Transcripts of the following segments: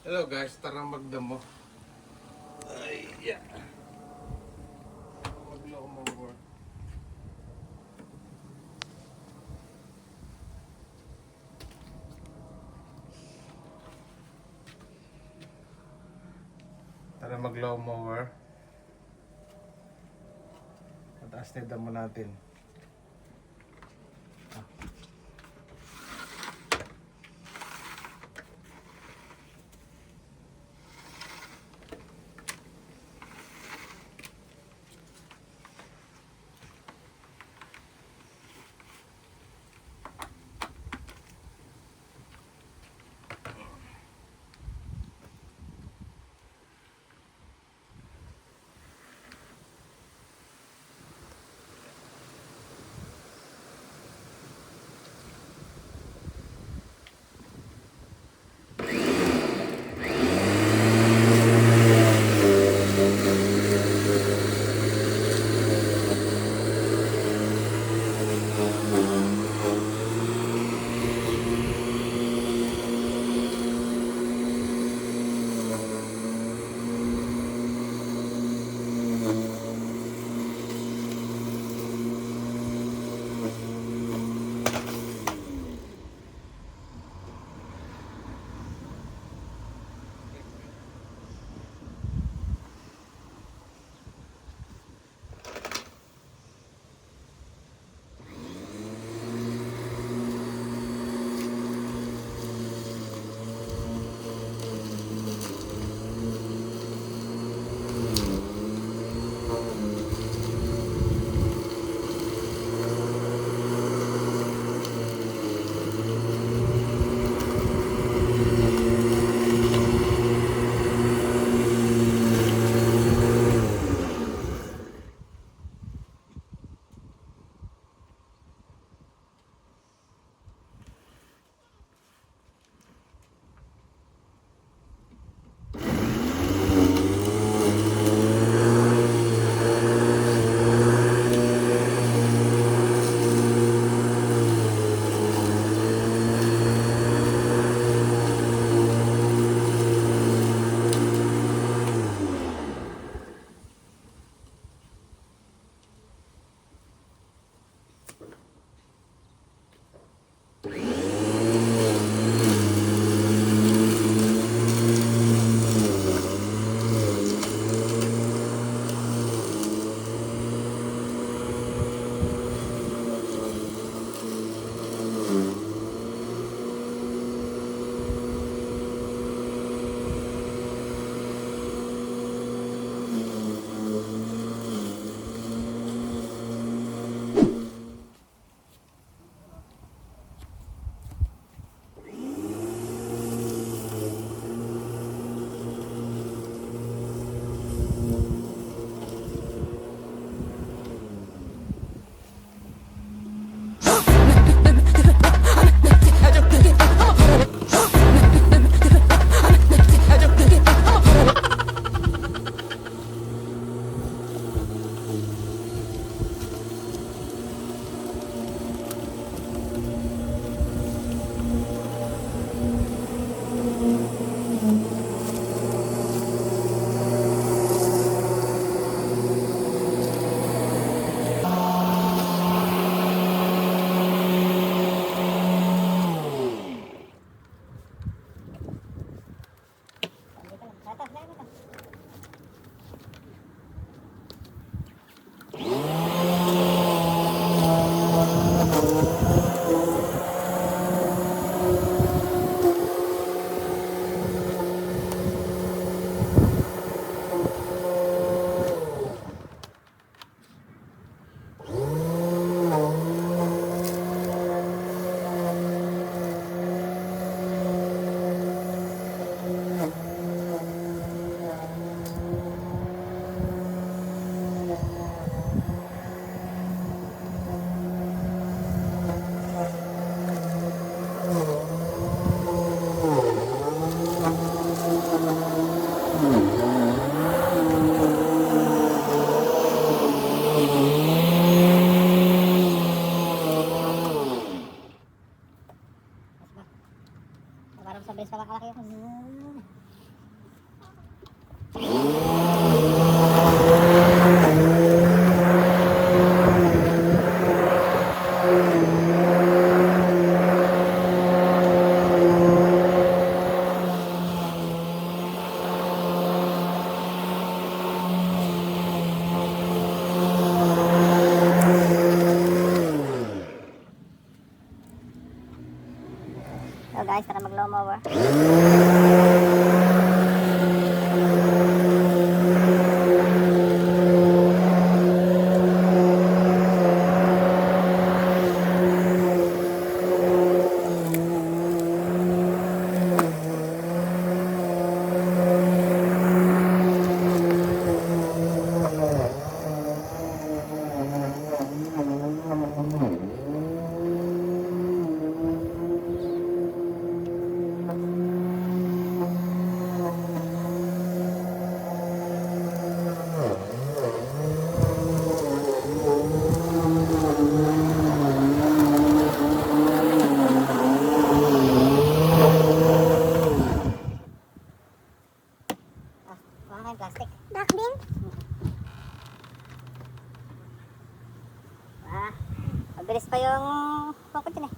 Hello guys, tara magdamo. Ay, yeah. Mag-lawnmower. Tara mag-lawnmower. Mataas na yung damo natin. Parang sa best pa kalaki yun. guys, tara mag lawnmower. Mga plastic. Black bin? Mabilis pa yung pangkot yun eh.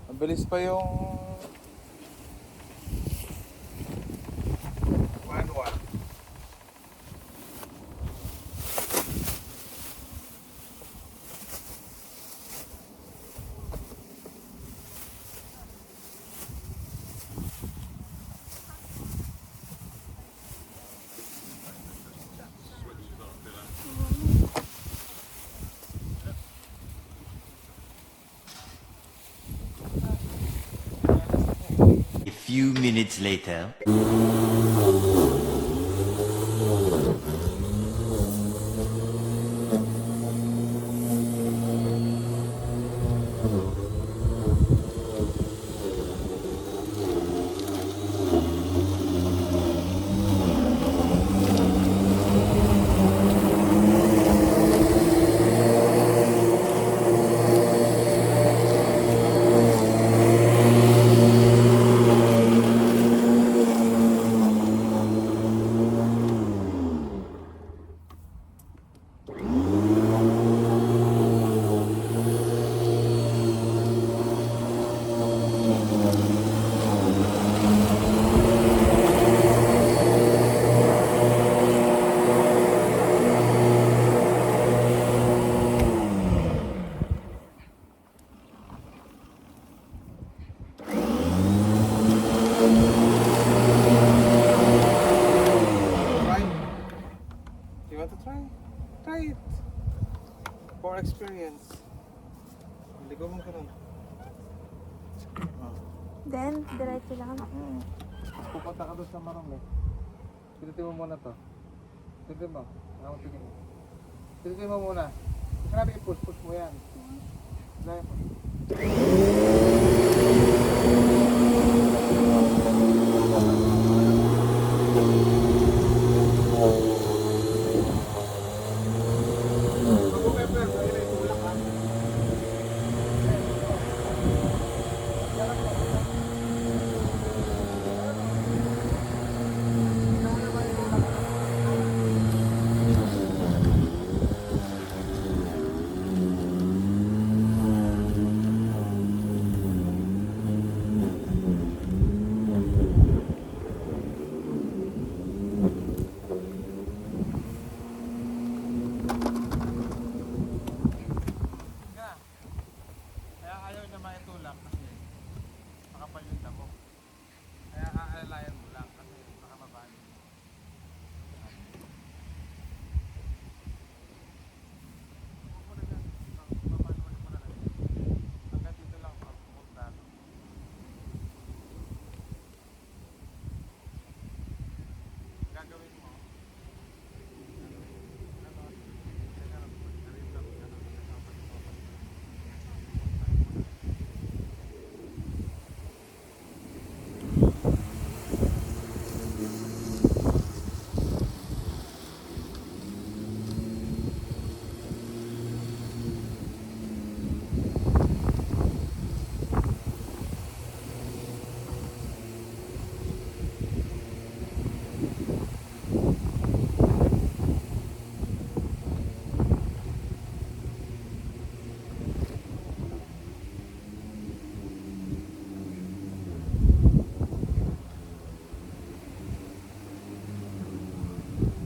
Mabilis pa yung manual. A few minutes later. You want to try? Try it. For experience. Ligo mo ka nun. Then, diretso lang. Pupunta ka doon sa marami. Pilitin mo muna to. Pilitin mo. Ano mo tingin mo? Pilitin mo muna. Sinabi i-push mo yan. Dahil mo.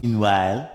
Meanwhile.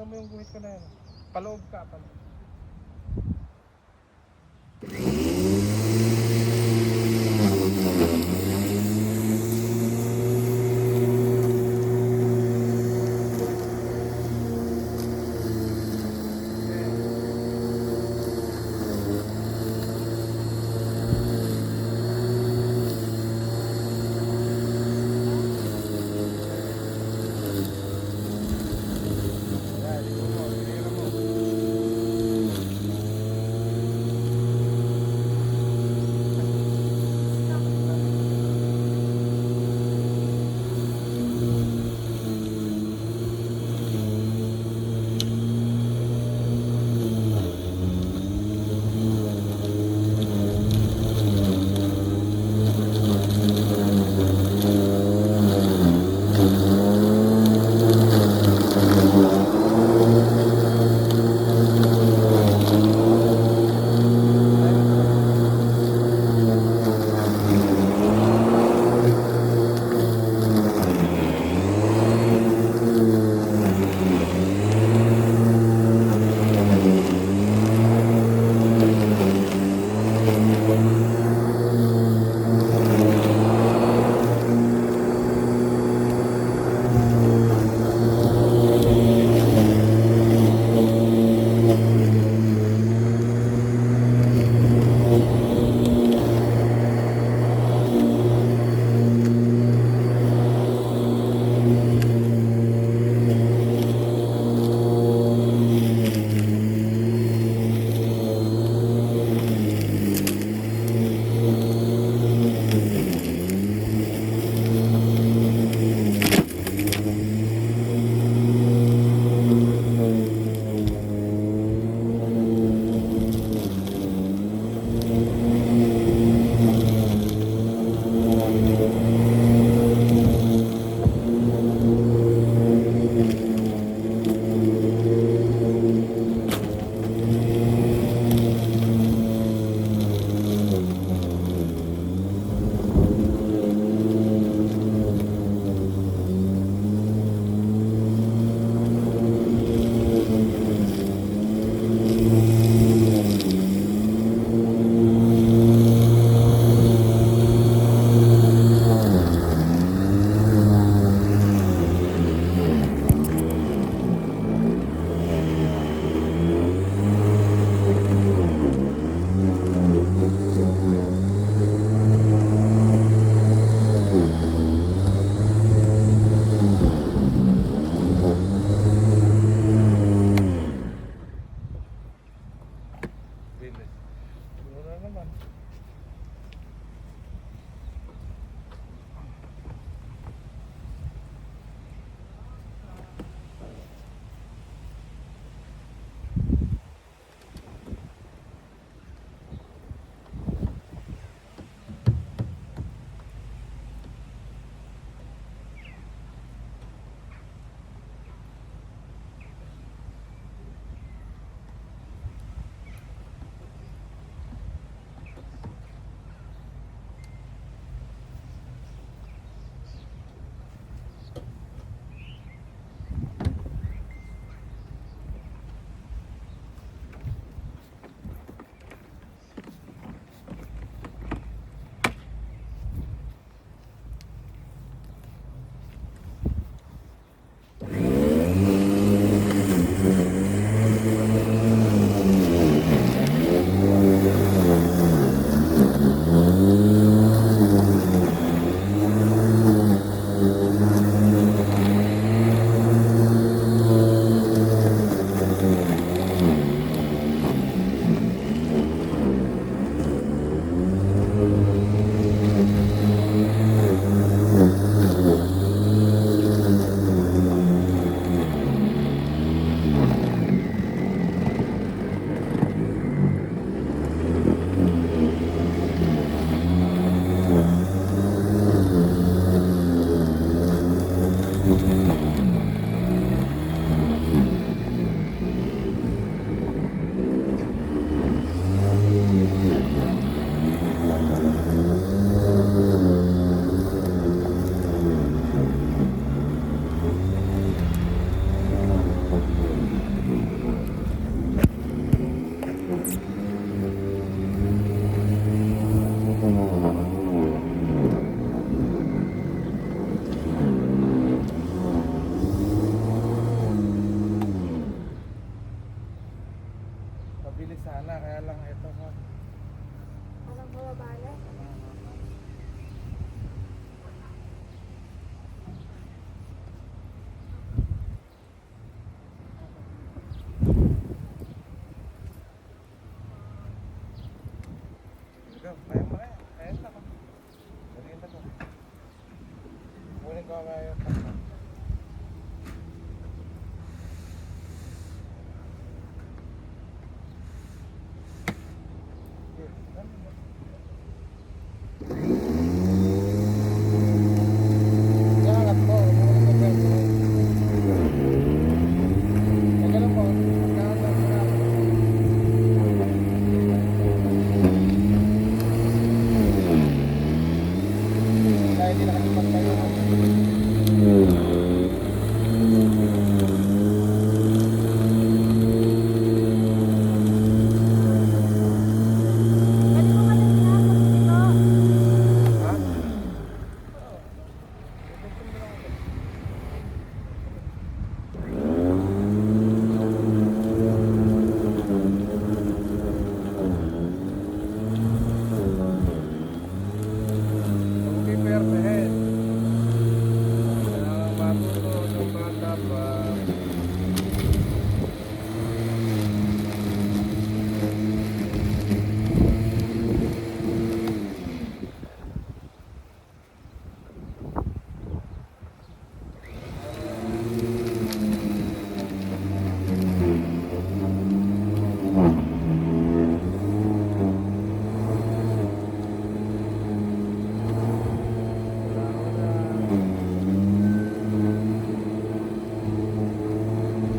Tignan mo yung guhit ko na yan. Paloob ka, paloob. Ayan, ikaw mo, tinira mo. Bilis. Mura naman. Mabilis sana, kaya lang ito ha. Anong bumabala? Ikaw, kaya mo na yan. Kaya na ko. Galing na ko. Kunin ko kaya pa. Iangat mo, umuwi ka dyan. Ay, ganun po. Iangat lang mo na. Dahil hindi nakalipat tayo. Pwede mo ka din pinapakit dito. Ha? Okay, perfect. Matuto ng bata pa.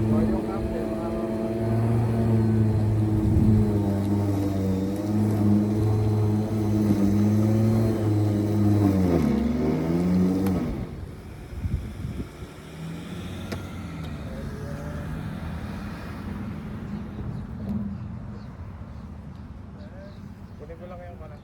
O, yung kape, kunin ko lang yung mana.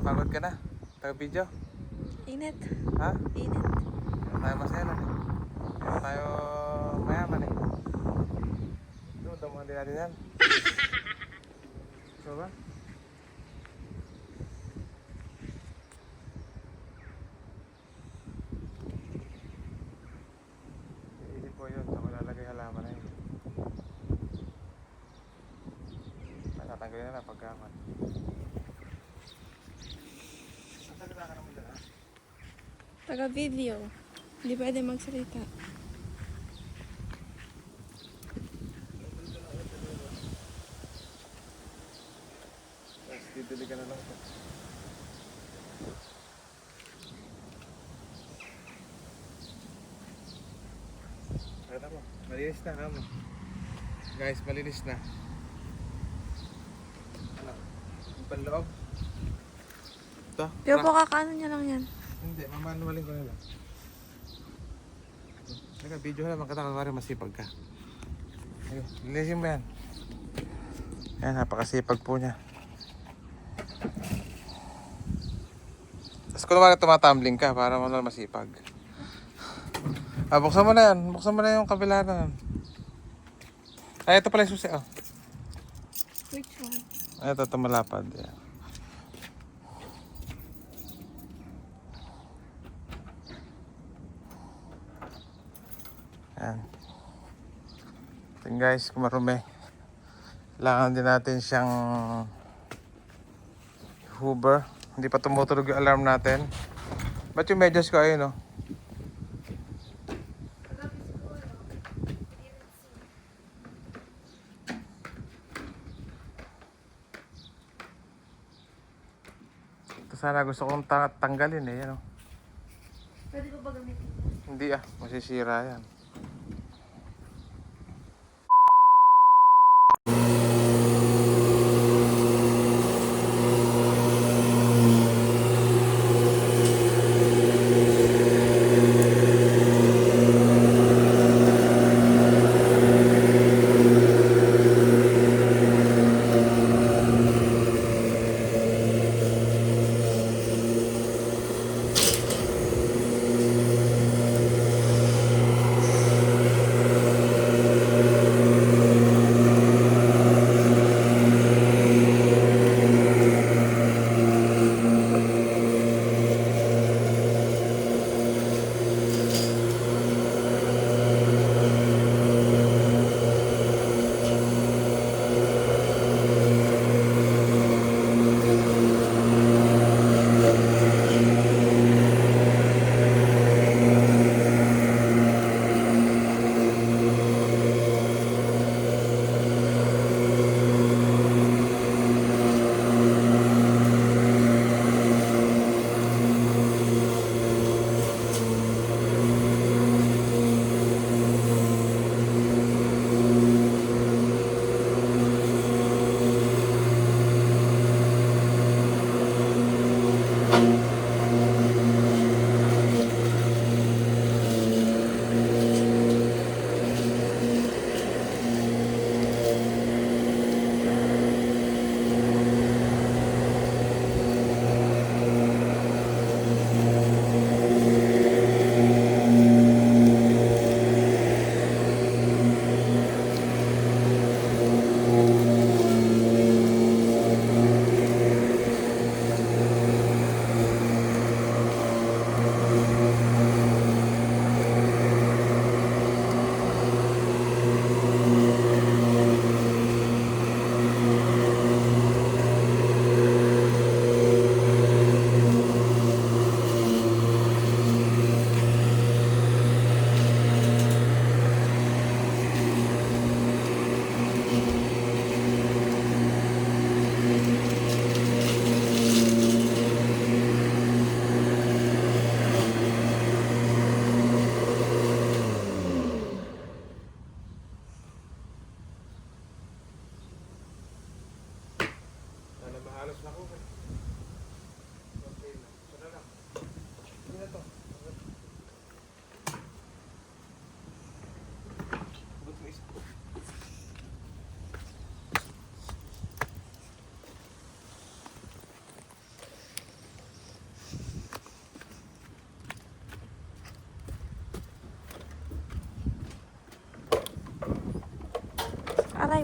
Pagod ka na? Taga-video? Init. Ha? Init. Hindi tayo maselan eh. Hindi tayo mayaman eh. Doon, damuhan din natin yan. So ba? Iisip ko yun, ako lalagay halaman na yun. Tatanggalin na lang pagkaman. Magsalita ka naman dyan ha? Taga-video. Hindi pwede magsalita. Tapos didili ka na lang ito. Kaya mo, malinis na kamo. Guys, malinis na. Ano? Yung panloob? Ito? Pero po kakaano niya lang yan. Hindi, mamanualin ko na lang. Teka, video na naman kita kawari masipag ka. Ayun, linisin mo yan. Ayan, napakasipag po niya. Tapos kung naman tumatumbling ka para mo na masipag. Ah, buksan mo na yan. Buksan mo na yung kabila na. Ay, ito pala yung susi. Oh. Which one? Ay, ito malapad. Yan. Yan. Ito guys, kung marumi. Kailangan din natin siyang hoover. Hindi pa tumutulog yung alarm natin. Ba't yung medyas ko ayun, no? Ito sana gusto kong tanggalin eh, yan, no? Pwede ko ba gamitin? Hindi ah, masisira yan.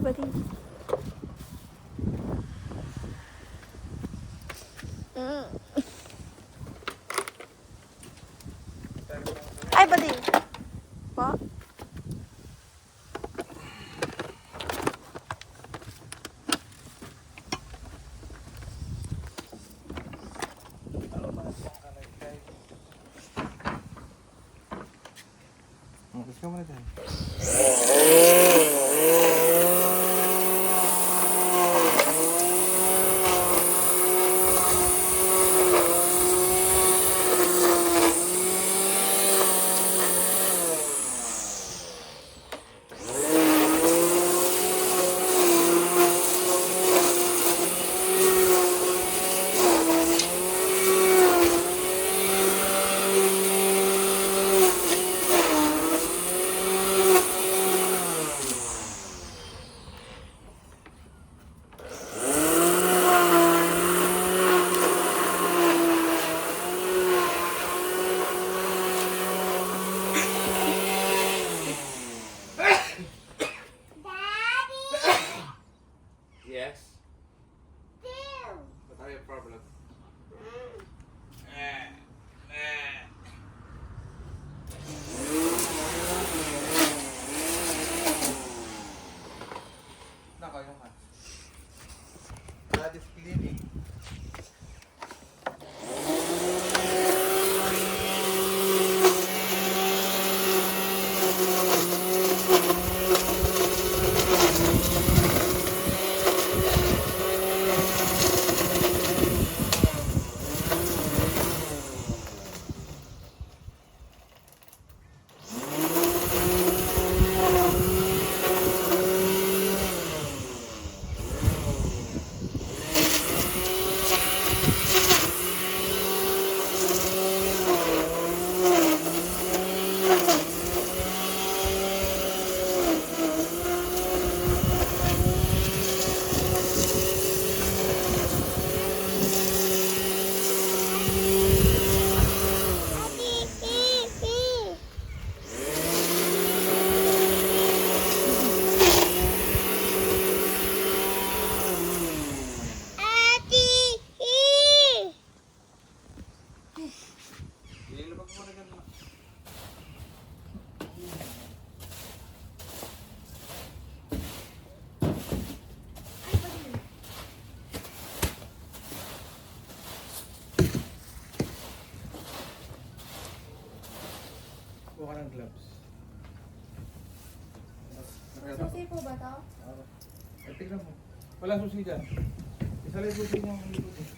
buddy. Mm. Ay, buddy. Pa? Gusto ka muna dyan. Yes? What are your problems? Nako, yung ka. That is cleaning. Ililabag mo na ganun. Kuha ka ng gloves. Susi po ba to? Eh, tignan mo. Walang susi dyan. Isa lang yung susi niya ang likod eh.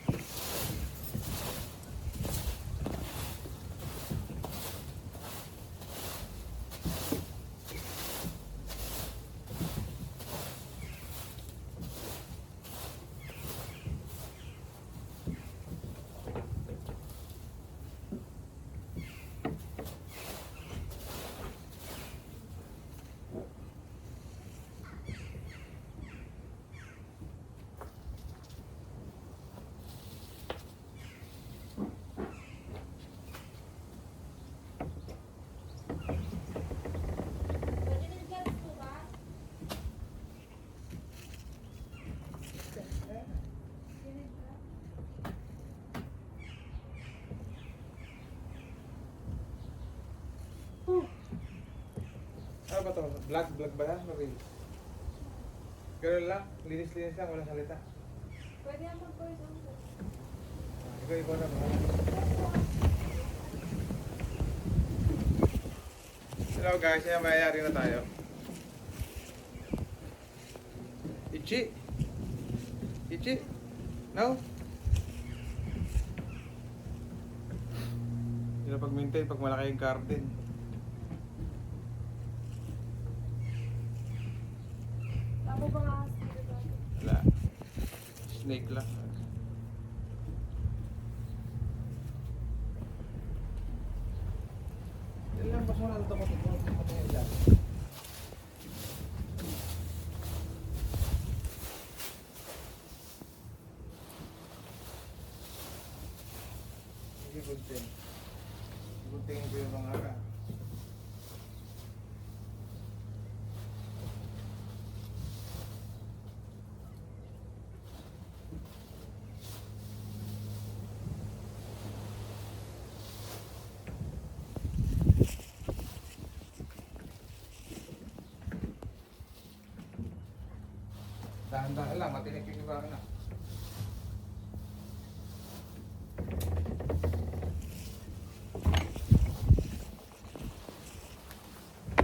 Ano ba to? Vlog ba yan? Reels? Ganun lang? Linis-linis lang, walang salita. Pwede ang mag-voice over. Ikaw na ba? Hello guys, ayan mayayari na tayo. Ichi? Ichi? No? Hindi na pag-maintain pag malaki yung garden. Ako ba nga? Wala. Snake lang. Yan lang, basta wala ito ko. Sige, gunting. Guntingin ko yung mga ara. na, matinik yung iba na.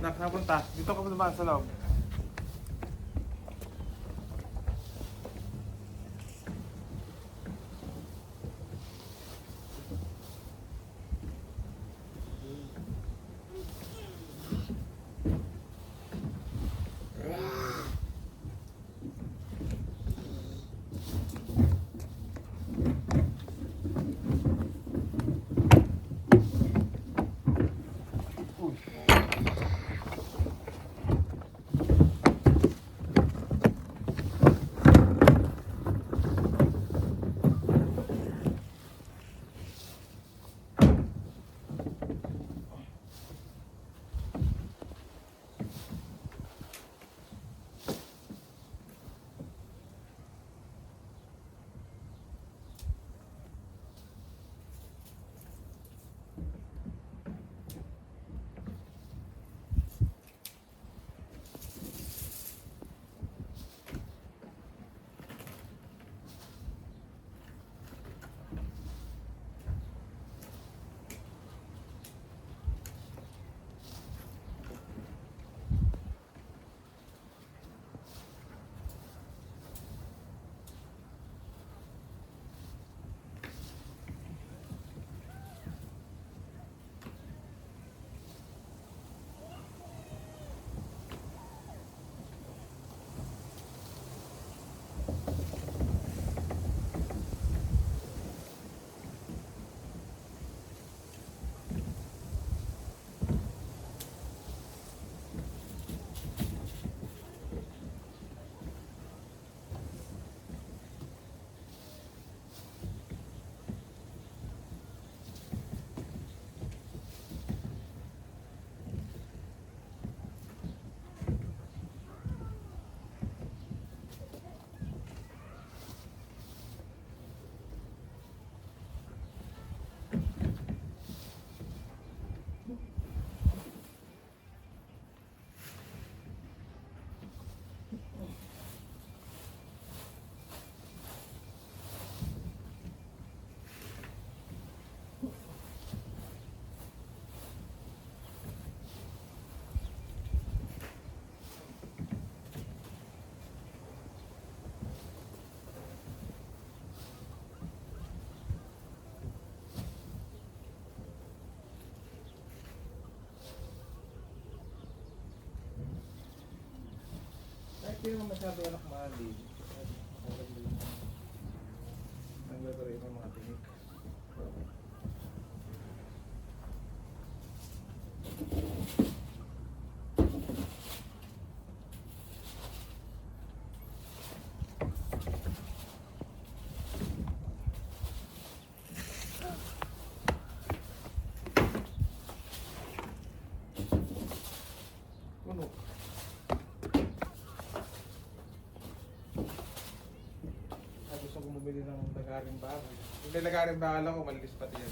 Nak, napunta. Dito ka naman sa loob. Uy. Hindi naman masyado anak mali. Ang gagawin ng mga tinik. Puno. Gusto ko bumili ng lagaring bakal. Yung may lagaring bakal ako, malilis pati yan.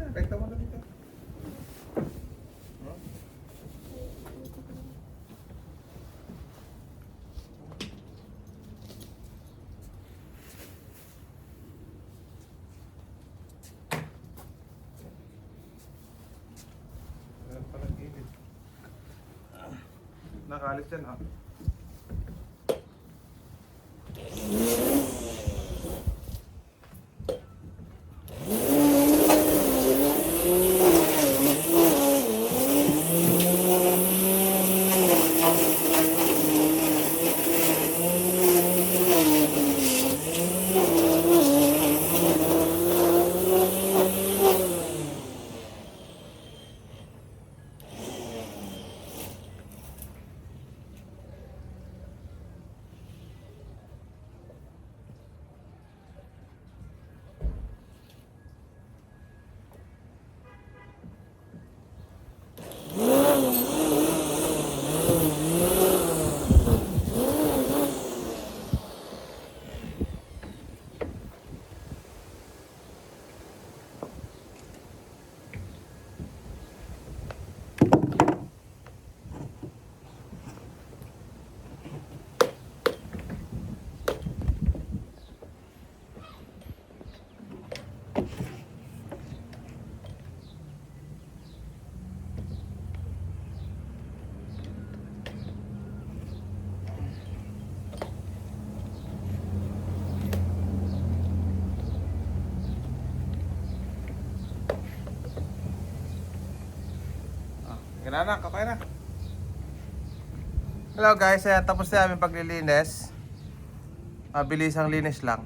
Rekta mo na dito. Huh? Ayan pala gilid. Nakalis yan ha. Sige na anak, okay na. Hello guys, tapos na aming paglilinis. Mabilis ang linis lang.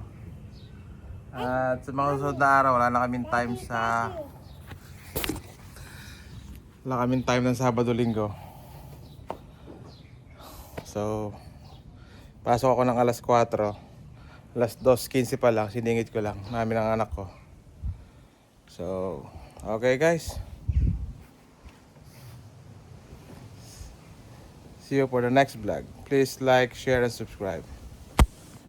At sa mga susunod na araw, wala na kaming time ng Sabado-Linggo. So, pasok ako ng alas 4. Alas 2:15 pa lang, siningit ko lang namin ang anak ko. So, okay guys. See you for the next vlog. Please like, share, and subscribe.